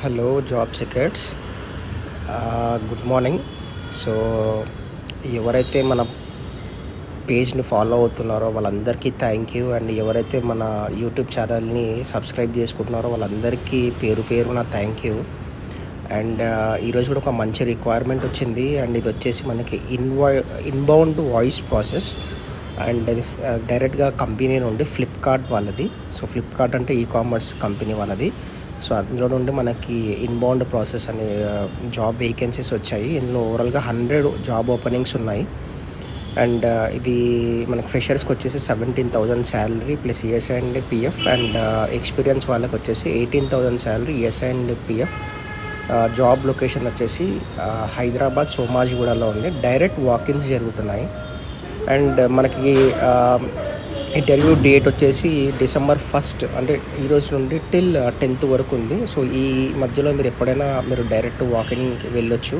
Hello job seekers, good morning. So ఎవరైతే మన పేజ్ని follow అవుతున్నారో వాళ్ళందరికీ థ్యాంక్ యూ. అండ్ ఎవరైతే మన యూట్యూబ్ ఛానల్ని సబ్స్క్రైబ్ చేసుకుంటున్నారో వాళ్ళందరికీ పేరు పేరున థ్యాంక్ యూ. అండ్ ఈరోజు కూడా ఒక మంచి రిక్వైర్మెంట్ వచ్చింది. అండ్ ఇది వచ్చేసి మనకి ఇన్బౌండ్ వాయిస్ ప్రాసెస్. అండ్ అది డైరెక్ట్గా కంపెనీ నుండి ఫ్లిప్కార్ట్ వాళ్ళది. సో ఫ్లిప్కార్ట్ అంటే కామర్స్ కంపెనీ వాళ్ళది. సో అందులో నుండి మనకి ఇన్బౌండ్ ప్రాసెస్ అనే జాబ్ వేకెన్సీస్ వచ్చాయి. ఇందులో ఓవరాల్గా 100 జాబ్ ఓపెనింగ్స్ ఉన్నాయి. అండ్ ఇది మనకి ఫ్రెషర్స్కి వచ్చేసి 17,000 salary plus ES and PF. And experience వాళ్ళకి వచ్చేసి 18,000 salary, ES and PF. Job location వచ్చేసి హైదరాబాద్ సోమాజిగూడలో ఉంది. డైరెక్ట్ వాకిన్స్ జరుగుతున్నాయి. అండ్ మనకి ఇంటర్వ్యూ డేట్ వచ్చేసి December 1st, అంటే ఈరోజు నుండి టిల్ 10th వరకు ఉంది. సో ఈ మధ్యలో మీరు ఎప్పుడైనా డైరెక్ట్ వాకిన్కి వెళ్ళొచ్చు.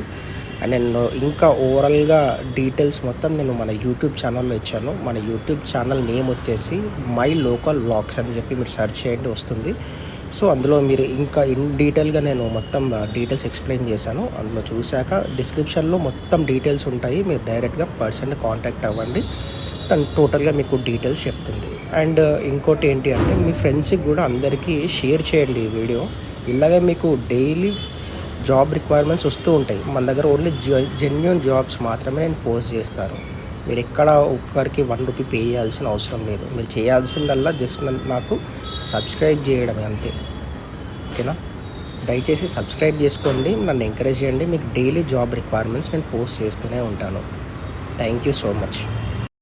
అండ్ నేను ఇంకా ఓవరాల్గా డీటెయిల్స్ మొత్తం నేను మన యూట్యూబ్ ఛానల్లో ఇచ్చాను. మన యూట్యూబ్ ఛానల్ నేమ్ వచ్చేసి మై లోకల్ వ్లాగ్స్ అని చెప్పి మీరు సెర్చ్ చేయండి, వస్తుంది. సో అందులో మీరు ఇంకా ఇన్ డీటెయిల్గా నేను మొత్తం డీటెయిల్స్ ఎక్స్ప్లెయిన్ చేశాను. అందులో చూశాక డిస్క్రిప్షన్లో మొత్తం డీటెయిల్స్ ఉంటాయి. మీరు డైరెక్ట్గా పర్సన్ కాంటాక్ట్ అవ్వండి, తను టోటల్గా మీకు డీటెయిల్స్ చెప్తుంది. అండ్ ఇంకోటి ఏంటి అంటే మీ ఫ్రెండ్స్కి కూడా అందరికీ షేర్ చేయండి ఈ వీడియో. ఇలాగే మీకు డైలీ జాబ్ రిక్వైర్మెంట్స్ వస్తూ ఉంటాయి. మన దగ్గర ఓన్లీ జెన్యూన్ జాబ్స్ మాత్రమే నేను పోస్ట్ చేస్తాను. మీరు ఎక్కడ ఒక్కరికి ₹1 పే చేయాల్సిన అవసరం లేదు. మీరు చేయాల్సిందల్లా జస్ట్ నాకు సబ్స్క్రైబ్ చేయడమే, అంతే. ఓకేనా? దయచేసి సబ్స్క్రైబ్ చేసుకోండి, నన్ను ఎంకరేజ్ చేయండి. మీకు డైలీ జాబ్ రిక్వైర్మెంట్స్ నేను పోస్ట్ చేస్తూనే ఉంటాను. Thank you so much.